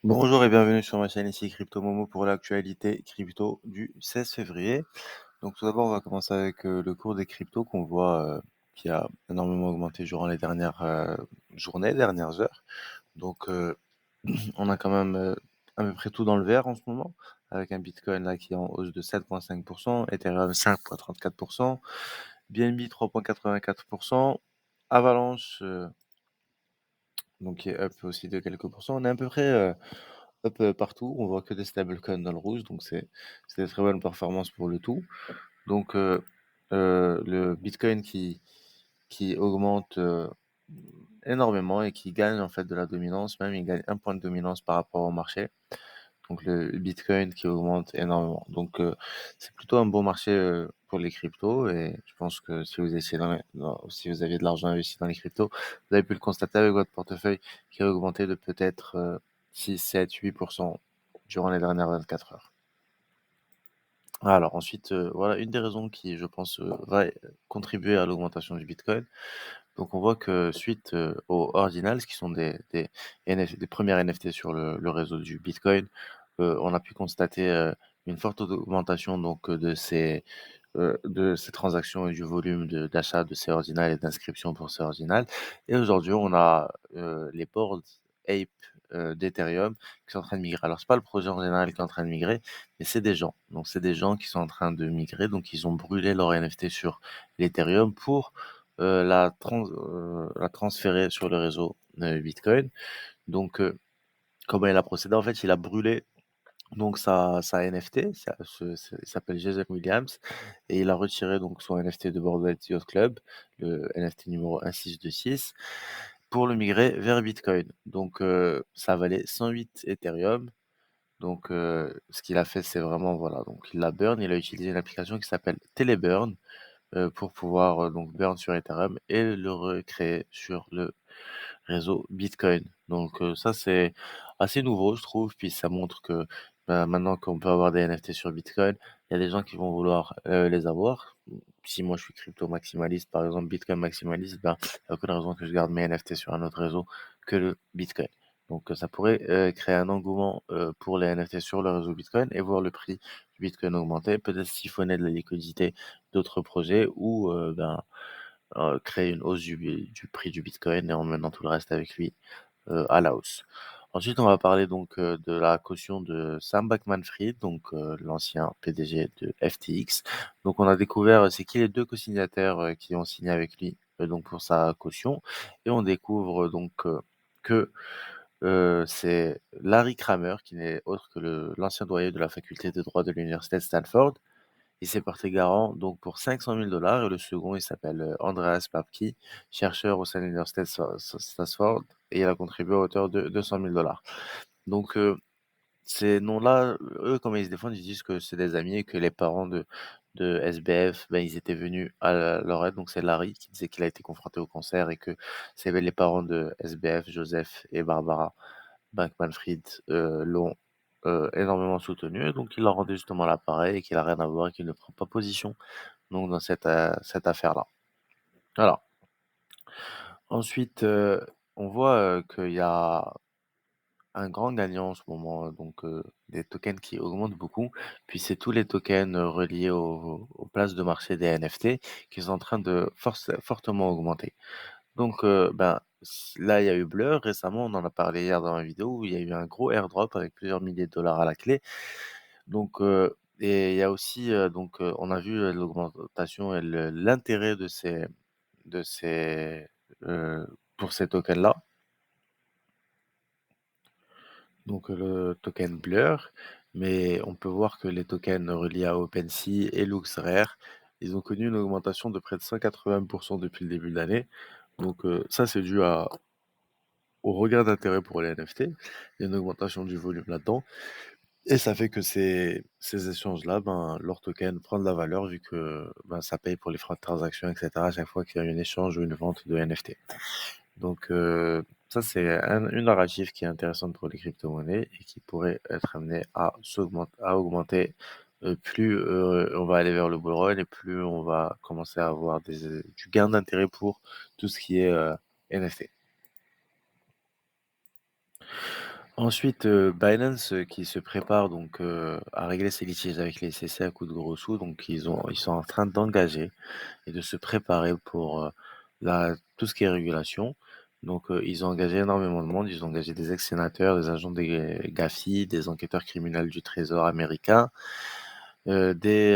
Bonjour et bienvenue sur ma chaîne ici Crypto Momo pour l'actualité crypto du 16 février. Donc tout d'abord, on va commencer avec le cours des cryptos qu'on voit qui a énormément augmenté durant les dernières journées, dernières heures. Donc on a quand même à peu près tout dans le vert en ce moment, avec un Bitcoin là qui est en hausse de 7,5%, Ethereum 5,34%, BNB 3,84%, Avalanche donc qui est up aussi de quelques pourcents. On est à peu près up partout. On voit que des stablecoins dans le rouge, donc c'est des très bonnes performances pour le tout. Donc le Bitcoin qui augmente énormément et qui gagne en fait de la dominance, même il gagne un point de dominance par rapport au marché. Donc le Bitcoin qui augmente énormément. Donc c'est plutôt un bon marché pour les cryptos et je pense que si vous étiez si vous aviez de l'argent investi dans les cryptos, vous avez pu le constater avec votre portefeuille qui a augmenté de peut-être 6, 7, 8% durant les dernières 24 heures. Alors ensuite, voilà une des raisons qui, je pense, va contribuer à l'augmentation du Bitcoin. Donc on voit que suite aux Ordinals, qui sont des premières NFT sur le réseau du Bitcoin, on a pu constater une forte augmentation donc de ces transactions et du volume d'achat de ces ordinals et d'inscriptions pour ces ordinals. Et aujourd'hui, on a les boards Ape d'Ethereum qui sont en train de migrer. Alors, c'est pas le projet en général qui est en train de migrer, mais c'est des gens. Donc, c'est des gens qui sont en train de migrer. Donc, ils ont brûlé leur NFT sur l'Ethereum pour la transférer sur le réseau Bitcoin. Donc, comment il a procédé? En fait, il a brûlé donc sa NFT, il s'appelle Jason Williams, et il a retiré donc son NFT de Bored Ape Yacht Club, le NFT numéro 1626, pour le migrer vers Bitcoin. Donc ça valait 108 Ethereum. Donc ce qu'il a fait, c'est vraiment voilà, donc il l'a burn, il a utilisé une application qui s'appelle Teleburn pour pouvoir donc burn sur Ethereum et le recréer sur le réseau Bitcoin. Donc ça, c'est assez nouveau, je trouve. Puis ça montre que maintenant qu'on peut avoir des NFT sur Bitcoin, il y a des gens qui vont vouloir les avoir. Si moi je suis crypto maximaliste, par exemple Bitcoin maximaliste, ben, il n'y a aucune raison que je garde mes NFT sur un autre réseau que le Bitcoin. Donc ça pourrait créer un engouement pour les NFT sur le réseau Bitcoin et voir le prix du Bitcoin augmenter, peut-être siphonner de la liquidité d'autres projets ou créer une hausse du prix du Bitcoin et en menant tout le reste avec lui à la hausse. Ensuite, on va parler donc de la caution de Sam Bankman-Fried, donc l'ancien PDG de FTX. Donc, on a découvert c'est qui les deux co-signataires qui ont signé avec lui donc pour sa caution, et on découvre donc que c'est Larry Kramer, qui n'est autre que l'ancien doyen de la faculté de droit de l'université de Stanford. Il s'est porté garant donc pour 500 000 dollars et le second, il s'appelle Andreas Papke, chercheur au sein de l'université de Stanford, et il a contribué à hauteur de 200 000 dollars. Donc, ces noms-là, eux, comment ils se défendent, ils disent que c'est des amis et que les parents de SBF, ben, ils étaient venus à leur aide. Donc, c'est Larry qui disait qu'il a été confronté au cancer et que c'est les parents de SBF, Joseph et Barbara Bankman-Fried l'ont énormément soutenu, et donc il leur rendait justement l'appareil et qu'il a rien à voir et qu'il ne prend pas position donc dans cette affaire-là. Alors, ensuite, on voit qu'il y a un grand gagnant en ce moment, donc des tokens qui augmentent beaucoup. Puis c'est tous les tokens reliés aux places de marché des NFT qui sont en train de fortement augmenter. Donc, ben, là, il y a eu Blur récemment, on en a parlé hier dans la vidéo, où il y a eu un gros airdrop avec plusieurs milliers de dollars à la clé. Donc, et il y a aussi, donc, on a vu l'augmentation et l'intérêt de ces, pour ces tokens-là. Donc, le token Blur, mais on peut voir que les tokens reliés à OpenSea et LuxRare, ils ont connu une augmentation de près de 180% depuis le début de l'année. Donc, ça, c'est dû au regain d'intérêt pour les NFT. Il y a une augmentation du volume là-dedans. Et ça fait que ces échanges-là, ben, leur token prend de la valeur vu que ben, ça paye pour les frais de transaction, etc. à chaque fois qu'il y a un échange ou une vente de NFT. Donc, ça, c'est une narrative qui est intéressante pour les crypto-monnaies et qui pourrait être amenée à augmenter. Plus on va aller vers le bull run et plus on va commencer à avoir du gain d'intérêt pour tout ce qui est NFT. Ensuite, Binance, qui se prépare donc, à régler ses litiges avec les SEC à coups de gros sous. Donc ils sont en train d'engager et de se préparer pour, la tout ce qui est régulation. Donc, ils ont engagé énormément de monde. Ils ont engagé des ex-sénateurs, des agents des GAFI, des enquêteurs criminels du Trésor américain, des,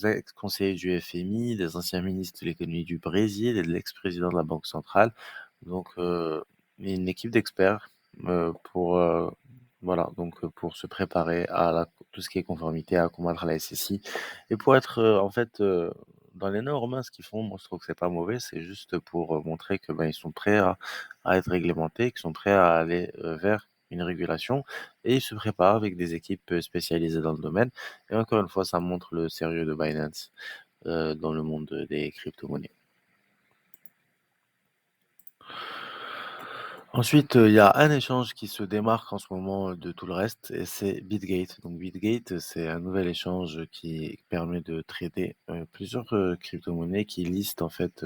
ex-conseillers du FMI, des anciens ministres de l'économie du Brésil et de l'ex-président de la Banque centrale. Donc, une équipe d'experts, pour, voilà, donc, pour se préparer à tout ce qui est conformité, à combattre la SSI et pour être, en fait, dans les normes, hein, ce qu'ils font, moi je trouve que c'est pas mauvais, c'est juste pour, montrer que, ben, ils sont prêts à être réglementés, qu'ils sont prêts à aller, vers une régulation et ils se préparent avec des équipes, spécialisées dans le domaine et encore une fois, ça montre le sérieux de Binance, dans le monde des crypto-monnaies. Ensuite, il y a un échange qui se démarque en ce moment, de tout le reste et c'est Bitgate. Donc Bitgate, c'est un nouvel échange qui permet de trader, plusieurs, crypto-monnaies qui listent en fait,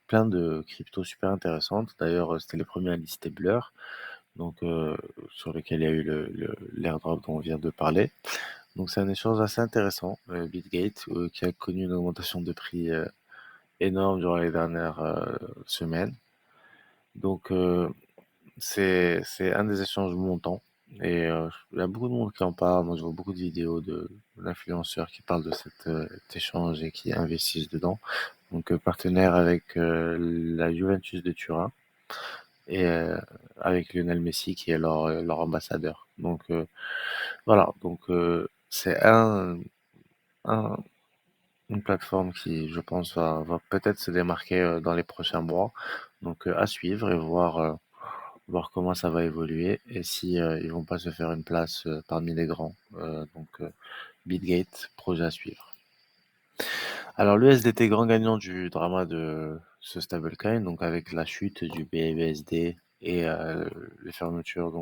plein de cryptos super intéressantes. D'ailleurs, c'était les premiers à lister Blur, donc sur lequel il y a eu l'airdrop dont on vient de parler. Donc c'est un échange assez intéressant, Bitgate, qui a connu une augmentation de prix, énorme durant les dernières, semaines. Donc c'est un des échanges montants et il y a beaucoup de monde qui en parle. Moi, je vois beaucoup de vidéos d'influenceurs qui parlent de cet échange et qui investissent dedans. Donc, partenaire avec la Juventus de Turin et avec Lionel Messi qui est leur ambassadeur. Donc, voilà. Donc, c'est un- une plateforme qui, je pense, va peut-être se démarquer dans les prochains mois. Donc, à suivre et voir comment ça va évoluer et si ils vont pas se faire une place parmi les grands. Donc Bitgate, projet à suivre. Alors l'USDT grand gagnant du drama de ce stablecoin, donc avec la chute du BUSD et les fermetures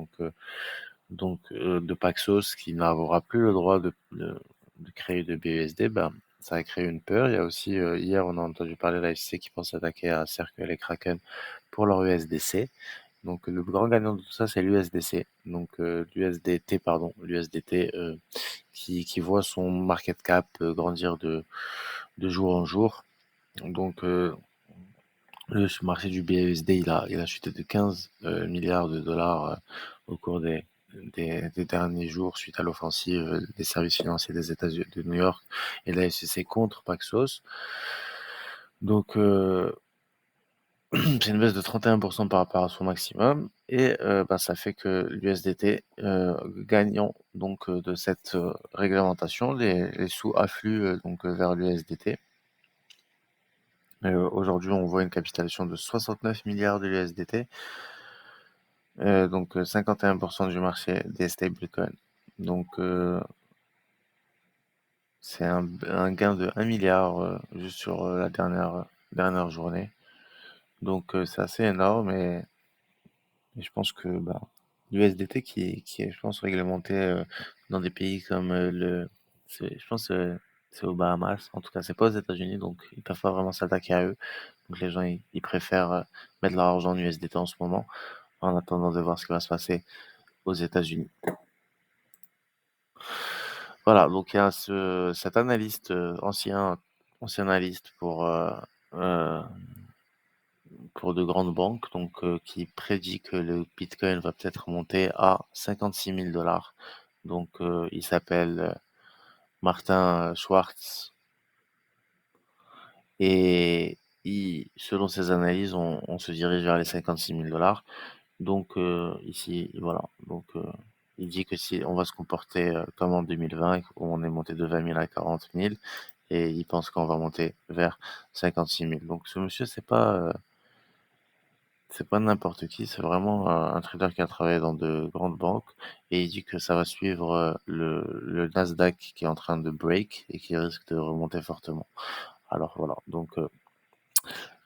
de Paxos qui n'aura plus le droit de créer de BUSD, ben, ça a créé une peur. Il y a aussi hier on a entendu parler de la SEC qui pense attaquer à Circle et Kraken pour leur USDC. Donc le grand gagnant de tout ça, c'est l'USDC, donc l'USDT, pardon, l'USDT qui voit son market cap grandir de jour en jour. Donc le marché du BUSD, il a chuté de 15 milliards de dollars au cours des derniers jours suite à l'offensive des services financiers des États-Unis de New York et de la SEC contre Paxos. Donc c'est une baisse de 31% par rapport à son maximum et bah, ça fait que l'USDT, gagnant donc de cette, réglementation, les sous affluent, donc vers l'USDT. Aujourd'hui, on voit une capitalisation de 69 milliards de l'USDT, donc 51% du marché des stablecoins. Donc c'est un gain de 1 milliard juste sur la dernière journée. Donc c'est assez énorme et je pense que bah, l'USDT qui est, je pense, réglementé dans des pays comme je pense c'est aux Bahamas. En tout cas, c'est pas aux États-Unis, donc ils peuvent pas vraiment s'attaquer à eux. Donc les gens ils préfèrent mettre leur argent en USDT en ce moment, en attendant de voir ce qui va se passer aux États-Unis. Voilà, donc il y a cet analyste ancien analyste euh, pour de grandes banques, donc qui prédit que le Bitcoin va peut-être monter à 56 000 dollars. Donc il s'appelle Martin Schwartz et selon ses analyses, on se dirige vers les 56 000 dollars. Donc ici, voilà. Donc il dit que si on va se comporter comme en 2020, où on est monté de 20 000 à 40 000, et il pense qu'on va monter vers 56 000. Donc ce monsieur, c'est pas n'importe qui, c'est vraiment un trader qui a travaillé dans de grandes banques et il dit que ça va suivre le Nasdaq qui est en train de break et qui risque de remonter fortement. Alors voilà, donc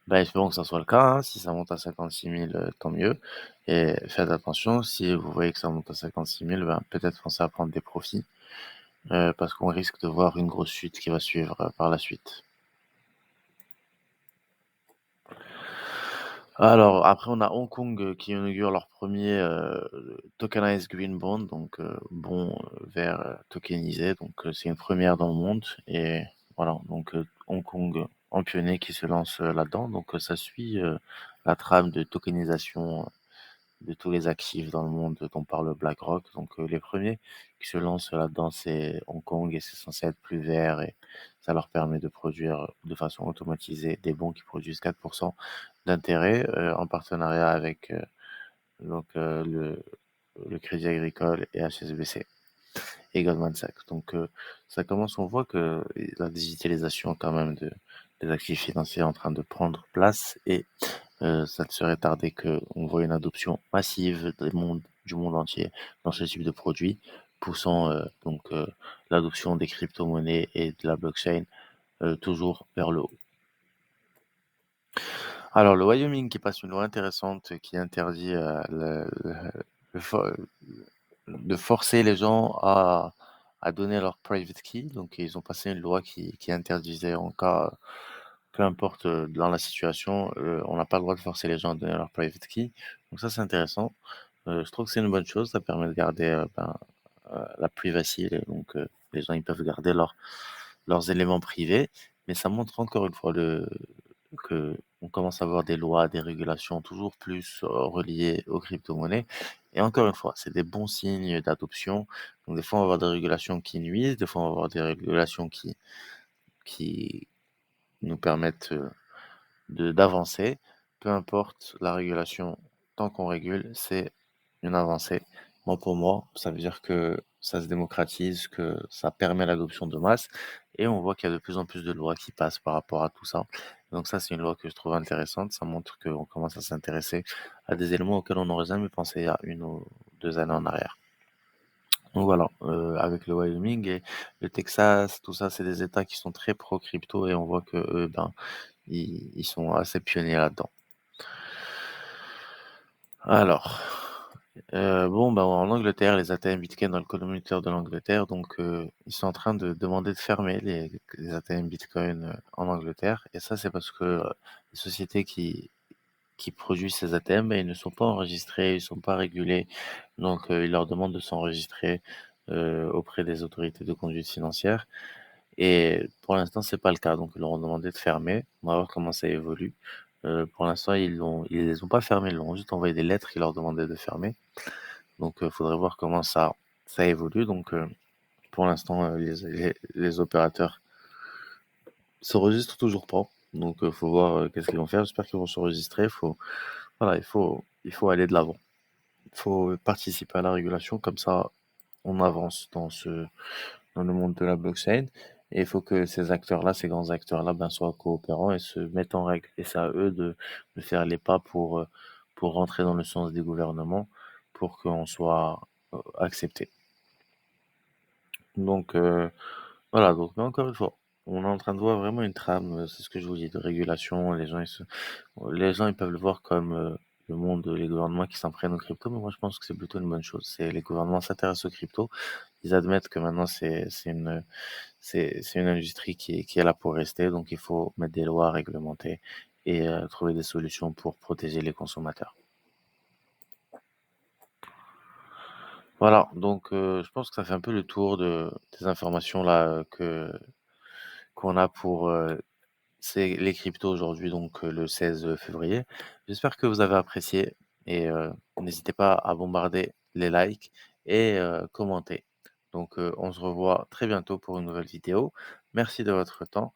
bah, espérons que ça soit le cas, hein. Si ça monte à 56 000, tant mieux. Et faites attention, si vous voyez que ça monte à 56 000, ben, peut-être pensez à prendre des profits parce qu'on risque de voir une grosse chute qui va suivre par la suite. Alors après on a Hong Kong, qui inaugure leur premier tokenized green bond, donc bon, vert, tokenisé, donc c'est une première dans le monde et voilà, donc Hong Kong en pionnier qui se lance, là-dedans, donc ça suit, la trame de tokenisation de tous les actifs dans le monde dont parle BlackRock. Donc, les premiers qui se lancent là-dedans, c'est Hong Kong et c'est censé être plus vert et ça leur permet de produire de façon automatisée des bons qui produisent 4% d'intérêt en partenariat avec donc, le Crédit Agricole et HSBC et Goldman Sachs. Donc, ça commence, on voit que la digitalisation quand même des actifs financiers est en train de prendre place et ça ne serait tardé qu'on voit une adoption massive du monde entier dans ce type de produit, poussant l'adoption des crypto-monnaies et de la blockchain toujours vers le haut. Alors, le Wyoming qui passe une loi intéressante qui interdit le fo- de forcer les gens à donner leur private key. Donc, ils ont passé une loi qui interdisait en cas, peu importe dans la situation, on n'a pas le droit de forcer les gens à donner leur private key. Donc ça, c'est intéressant. Je trouve que c'est une bonne chose. Ça permet de garder la privacy. Donc, les gens ils peuvent garder leurs éléments privés. Mais ça montre encore une fois que on commence à avoir des lois, des régulations toujours plus reliées aux crypto-monnaies. Et encore une fois, c'est des bons signes d'adoption. Donc des fois, on va avoir des régulations qui nuisent, des fois, on va avoir des régulations qui nous permettent d'avancer. Peu importe la régulation, tant qu'on régule, c'est une avancée. Moi, pour moi, ça veut dire que ça se démocratise, que ça permet l'adoption de masse, et on voit qu'il y a de plus en plus de lois qui passent par rapport à tout ça. Donc ça, c'est une loi que je trouve intéressante. Ça montre qu'on commence à s'intéresser à des éléments auxquels on n'aurait jamais pensé il y a 1 ou 2 années en arrière. Donc voilà, avec le Wyoming et le Texas, tout ça, c'est des États qui sont très pro-crypto et on voit que eux, ben, ils sont assez pionniers là-dedans. Alors, bon, bah, en Angleterre, les ATM Bitcoin dans le communautaire de l'Angleterre, donc ils sont en train de demander de fermer les ATM Bitcoin, en Angleterre et ça, c'est parce que, les sociétés qui produisent ces ATM, bah, ils ne sont pas enregistrés, ils sont pas régulés, donc ils leur demandent de s'enregistrer, auprès des autorités de conduite financière et pour l'instant, c'est pas le cas, donc ils leur ont demandé de fermer. On va voir comment ça évolue. Pour l'instant, ils les ont pas fermés, ils leur ont juste envoyé des lettres qui leur demandaient de fermer. Donc, faudrait voir comment ça évolue. Donc, pour l'instant, les opérateurs s'enregistrent toujours pas. Donc, faut voir qu'est-ce qu'ils vont faire. J'espère qu'ils vont s'enregistrer. Voilà, il faut aller de l'avant. Il faut participer à la régulation, comme ça, on avance dans le monde de la blockchain. Et il faut que ces acteurs-là, ces grands acteurs-là, ben, soient coopérants et se mettent en règle. Et c'est à eux de faire les pas pour rentrer dans le sens des gouvernements, pour qu'on soit accepté. Donc, voilà, donc, mais encore une fois, on est en train de voir vraiment une trame, c'est ce que je vous dis, de régulation. Les gens, ils peuvent le voir comme le monde, les gouvernements qui s'en prennent aux cryptos, mais moi, je pense que c'est plutôt une bonne chose. C'est les gouvernements s'intéressent aux cryptos, ils admettent que maintenant, c'est une industrie qui est là pour rester, donc il faut mettre des lois, réglementer et trouver des solutions pour protéger les consommateurs. Voilà, donc je pense que ça fait un peu le tour des informations là qu'on a pour c'est les cryptos aujourd'hui, donc le 16 février. J'espère que vous avez apprécié et n'hésitez pas à bombarder les likes et commenter. Donc on se revoit très bientôt pour une nouvelle vidéo. Merci de votre temps.